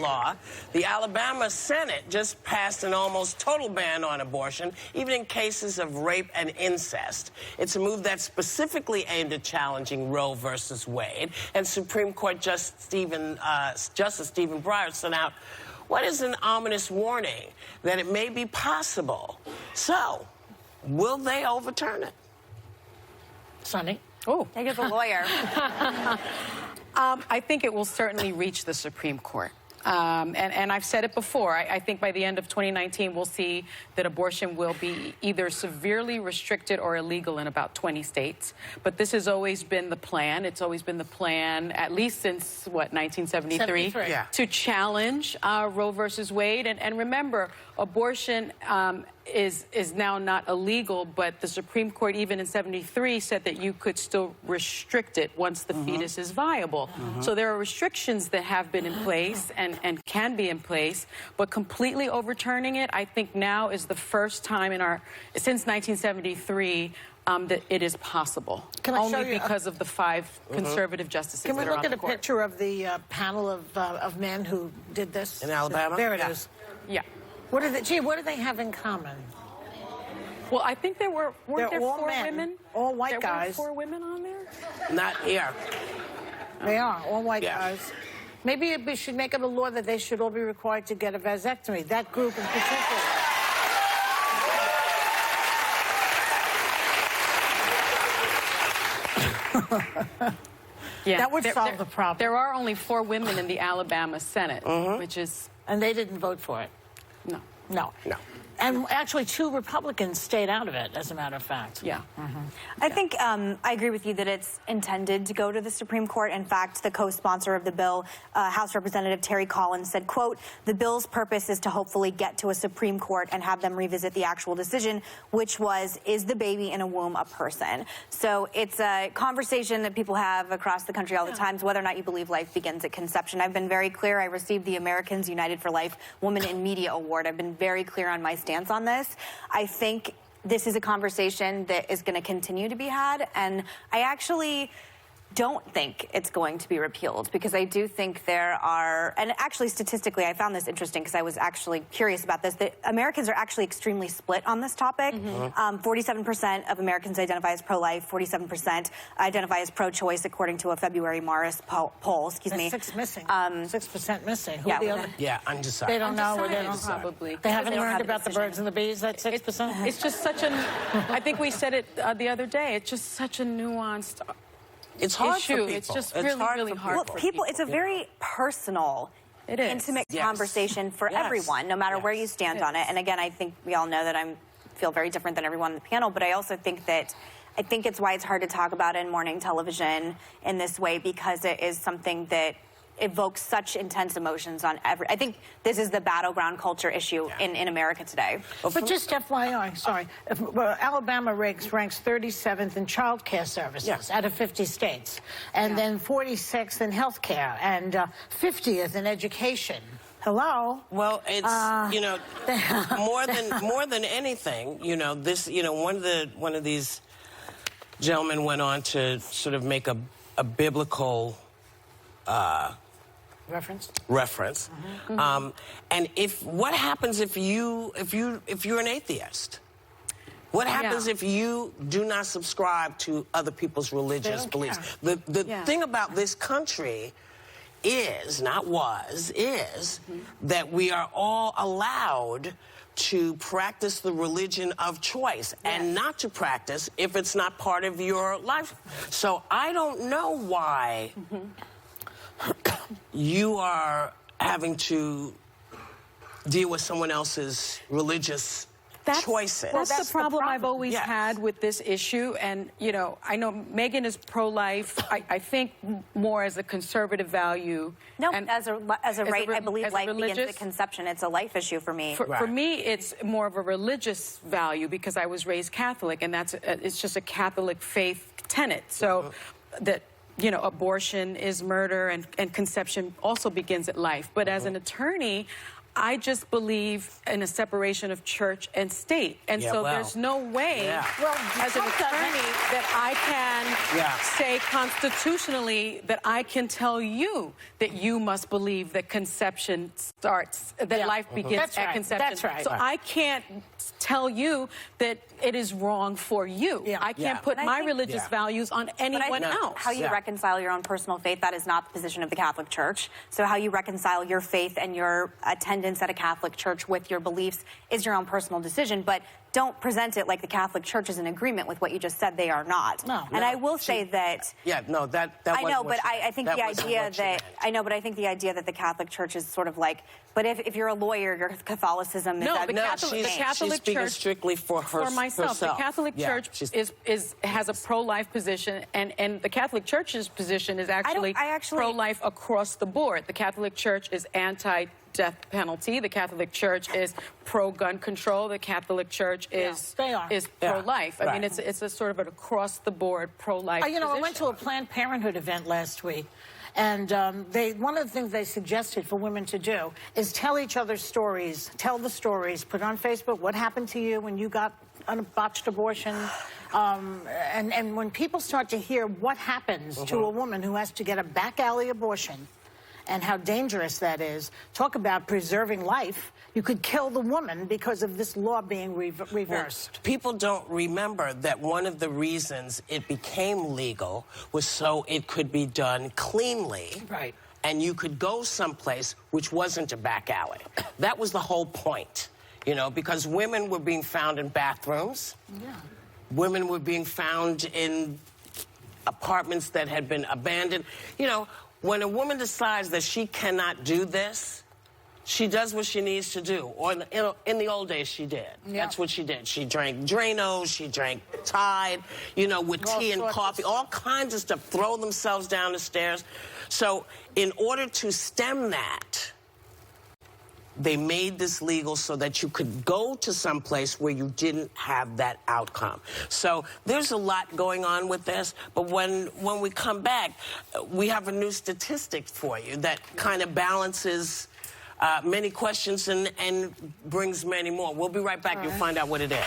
law, the Alabama Senate just passed an almost total ban on abortion, even in cases of rape and incest. It's a move that's specifically aimed at challenging Roe versus Wade. And Supreme Court Justice Stephen Breyer sent out what is an ominous warning that it may be possible. So, will they overturn it? Sonny? Oh, take it as a lawyer. I think it will certainly reach the Supreme Court. And I've said it before, I think by the end of 2019, we'll see that abortion will be either severely restricted or illegal in about 20 states. But this has always been the plan. It's always been the plan, at least since, what, 1973? Yeah. To challenge Roe versus Wade. And remember, abortion is now not illegal, but the Supreme Court, even in 73, said that you could still restrict it once the fetus is viable. So there are restrictions that have been in place and can be in place, but completely overturning it, I think now is the first time since 1973 that it is possible. Can I show Only you because of the 5 conservative justices Can we that are look on at the a court. picture of the panel of men who did this? In Alabama? There it is. Yeah. What do they have in common? Well, I think weren't there all 4 men, women? all white there guys. There were 4 women on there? Not here. They are, all white Yeah. guys. Maybe we should make it a law that they should all be required to get a vasectomy, that group in particular. Yeah. That would solve the problem. There are only 4 women in the Alabama Senate, which is... And they didn't vote for it? No. No. No. And actually 2 Republicans stayed out of it, as a matter of fact. Yeah. I think I agree with you that it's intended to go to the Supreme Court. In fact, the co-sponsor of the bill, House Representative Terry Collins, said, quote, "The bill's purpose is to hopefully get to a Supreme Court and have them revisit the actual decision, which was, is the baby in a womb a person?" So it's a conversation that people have across the country all the time, whether or not you believe life begins at conception. I've been very clear. I received the Americans United for Life Woman in Media Award. I've been very clear on my stance on this. I think this is a conversation that is going to continue to be had, and I actually don't think it's going to be repealed, because I do think there are, and actually statistically I found this interesting because I was actually curious about this, that Americans are actually extremely split on this topic. 47% of Americans identify as pro-life, 47% identify as pro-choice, according to a February Morris poll. Excuse me. 6 missing. 6% missing. Who are the other? Yeah, undecided. They don't know. Or they don't Probably. They haven't They don't learned have a about the decision. birds and the bees. That's 6%. It's just such an... I think we said it the other day. It's just such a nuanced It's hard issue. for people. It's just really hard Well, for people, it's a very personal, It is. intimate Yes. conversation for Yes. everyone, no matter where you stand It on it. is. And again, I think we all know that I feel very different than everyone on the panel, but I also think that it's why it's hard to talk about in morning television in this way, because it is something that evokes such intense emotions on I think this is the battleground culture issue in America today. But just FYI, sorry, Alabama ranks 37th in child care services out of 50 states, and then 46th in health care, and 50th in education. Hello? Well, it's, you know, more than anything, you know, this, you know, one of these gentlemen went on to sort of make a biblical reference. And what happens if you're an atheist? What happens if you do not subscribe to other people's religious beliefs? The thing about this country is, not was, is that we are all allowed to practice the religion of choice and not to practice if it's not part of your life. So I don't know why you are having to deal with someone else's religious choices. That's the problem I've always had with this issue. And, you know, I know Megan is pro-life. I think more as a conservative value. No, and as a right, I believe life begins at conception. It's a life issue for me. For me, it's more of a religious value because I was raised Catholic, and it's just a Catholic faith tenet. So that, you know, abortion is murder, and conception also begins at life. But as an attorney, I just believe in a separation of church and state. And Yeah, so well, there's no way, yeah. Well, as an Trump doesn't. attorney, that I can Yeah. say constitutionally that I can tell you that you must believe that conception starts, that Yeah. life begins That's at right. conception. That's right. So I can't tell you that it is wrong for you. Yeah. I can't Yeah. put But I my think- religious Yeah. values on anyone think else. how you Yeah. reconcile your own personal faith, that is not the position of the Catholic Church. So how you reconcile your faith and your attendance at a Catholic church with your beliefs is your own personal decision, but don't present it like the Catholic Church is in agreement with what you just said. They are not. No. And No, I will say that... Yeah, no, that I know, wasn't but what you I think meant. the That wasn't idea what you that... meant. I know, but I think the idea that the Catholic Church is sort of like... But if you're a lawyer, your Catholicism is... No, that the No, Catholic- she's Church- speaking strictly for myself. herself. The Catholic Yeah, Church she's- has a pro-life position, and the Catholic Church's position is actually actually- pro-life across the board. The Catholic Church is anti-death penalty. The Catholic Church is pro-gun control. The Catholic Church is they are. is Yeah, pro-life. I mean, right. it's a sort of an across-the-board pro-life You know, I went to a position. Planned Parenthood event last week, and one of the things they suggested for women to do is tell each other stories, tell the stories, put on Facebook what happened to you when you got a botched abortion. And when people start to hear what happens to a woman who has to get a back alley abortion and how dangerous that is, talk about preserving life. You could kill the woman because of this law being reversed. People don't remember that one of the reasons it became legal was so it could be done cleanly. Right. And you could go someplace which wasn't a back alley. That was the whole point, you know, because women were being found in bathrooms. Yeah. Women were being found in apartments that had been abandoned. You know, when a woman decides that she cannot do this, she does what she needs to do. Or in the old days, she did. Yeah. That's what she did. She drank Drano, she drank Tide, you know, with All tea and sorts of coffee, all kinds of stuff, throw themselves down the stairs. So in order to stem that, they made this legal so that you could go to some place where you didn't have that outcome. So there's a lot going on with this, but when we come back, we have a new statistic for you that kind of balances many questions and brings many more. We'll be right back. You'll find out what it is.